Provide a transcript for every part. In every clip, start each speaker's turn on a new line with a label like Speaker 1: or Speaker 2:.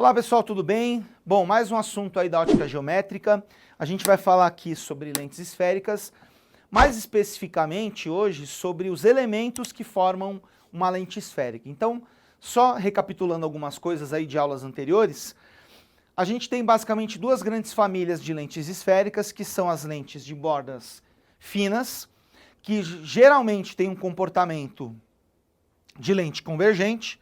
Speaker 1: Olá pessoal, tudo bem? Bom, mais um assunto aí da ótica geométrica. A gente vai falar aqui sobre lentes esféricas, mais especificamente hoje sobre os elementos que formam uma lente esférica. Então, só recapitulando algumas coisas aí de aulas anteriores, a gente tem basicamente duas grandes famílias de lentes esféricas, que são as lentes de bordas finas, que geralmente têm um comportamento de lente convergente,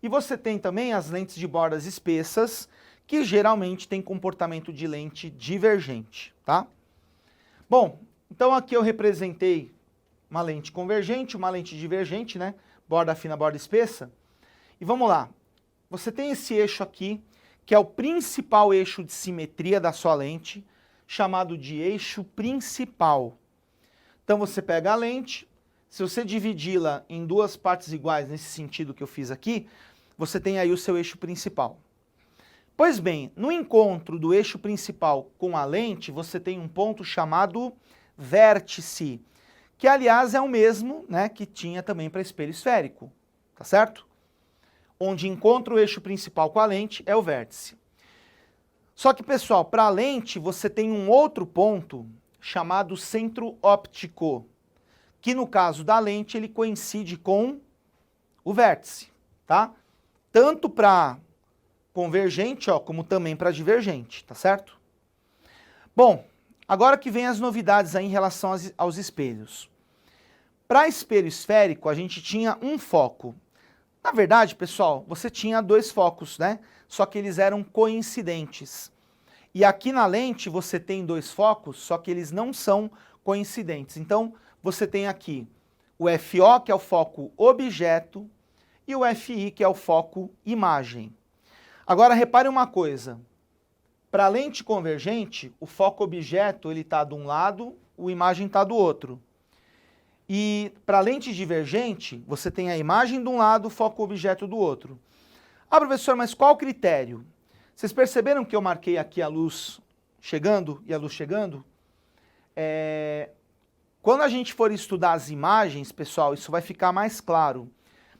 Speaker 1: e você tem também as lentes de bordas espessas, que geralmente têm comportamento de lente divergente, tá? Bom, então aqui eu representei uma lente convergente, uma lente divergente, né? Borda fina, borda espessa. E vamos lá. Você tem esse eixo aqui, que é o principal eixo de simetria da sua lente, chamado de eixo principal. Então você pega a lente, se você dividi-la em duas partes iguais, nesse sentido que eu fiz aqui, você tem aí o seu eixo principal. Pois bem, no encontro do eixo principal com a lente, você tem um ponto chamado vértice, que aliás é o mesmo, né, que tinha também para espelho esférico, tá certo? Onde encontra o eixo principal com a lente é o vértice. Só que, pessoal, para a lente você tem um outro ponto chamado centro óptico, que no caso da lente ele coincide com o vértice, tá? Tanto para convergente, ó, como também para divergente, tá certo? Bom, agora que vem as novidades aí em relação aos espelhos. Para espelho esférico, a gente tinha um foco. Na verdade, pessoal, você tinha dois focos, né? Só que eles eram coincidentes. E aqui na lente você tem dois focos, só que eles não são coincidentes. Então, você tem aqui o FO, que é o foco objeto, e o FI, que é o foco imagem. Agora, repare uma coisa. Para a lente convergente, o foco objeto está de um lado, a imagem está do outro. E para a lente divergente, você tem a imagem de um lado, o foco objeto do outro. Ah, professor, mas qual o critério? Vocês perceberam que eu marquei aqui a luz chegando e a luz chegando? Quando a gente for estudar as imagens, pessoal, isso vai ficar mais claro.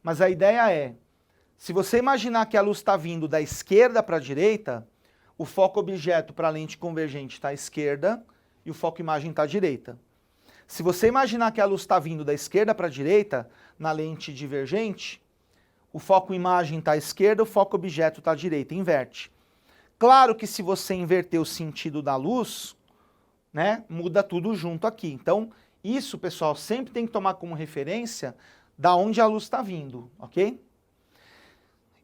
Speaker 1: Mas a ideia é, se você imaginar que a luz está vindo da esquerda para a direita, o foco objeto para a lente convergente está à esquerda e o foco imagem está à direita. Se você imaginar que a luz está vindo da esquerda para a direita, na lente divergente, o foco imagem está à esquerda, o foco objeto está à direita, inverte. Claro que se você inverter o sentido da luz, né, muda tudo junto aqui. Então, isso, pessoal, sempre tem que tomar como referência da onde a luz está vindo, ok?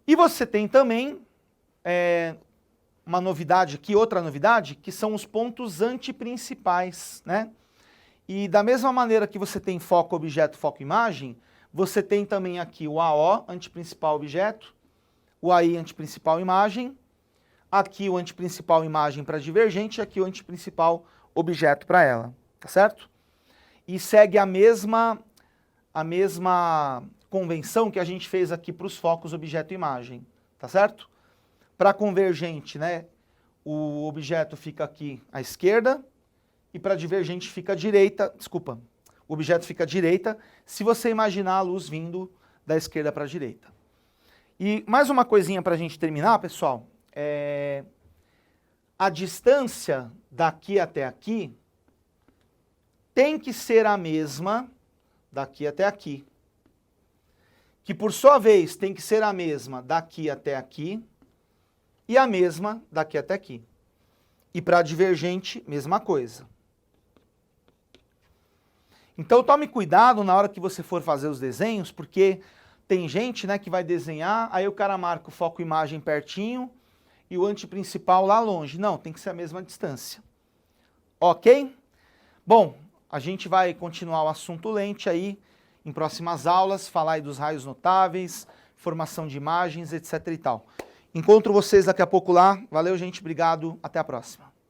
Speaker 1: E você tem também uma novidade aqui, outra novidade, que são os pontos antiprincipais, né? E da mesma maneira que você tem foco objeto, foco imagem, você tem também aqui o AO, antiprincipal objeto, o AI, antiprincipal imagem, aqui o antiprincipal imagem para divergente e aqui o antiprincipal objeto para ela, tá certo? E segue a mesma convenção que a gente fez aqui para os focos objeto e imagem, tá certo? Para convergente, né, o objeto fica aqui à esquerda e para divergente fica à direita, desculpa, o objeto fica à direita se você imaginar a luz vindo da esquerda para a direita. E mais uma coisinha para a gente terminar, pessoal, a distância daqui até aqui tem que ser a mesma daqui até aqui, que por sua vez tem que ser a mesma daqui até aqui e a mesma daqui até aqui. E para divergente, mesma coisa. Então tome cuidado na hora que você for fazer os desenhos, porque tem gente, né, que vai desenhar, aí o cara marca o foco imagem pertinho e o antiprincipal lá longe. Não, tem que ser a mesma distância. Ok? Bom, a gente vai continuar o assunto lente aí em próximas aulas, falar aí dos raios notáveis, formação de imagens, etc e tal. Encontro vocês daqui a pouco lá. Valeu, gente. Obrigado. Até a próxima.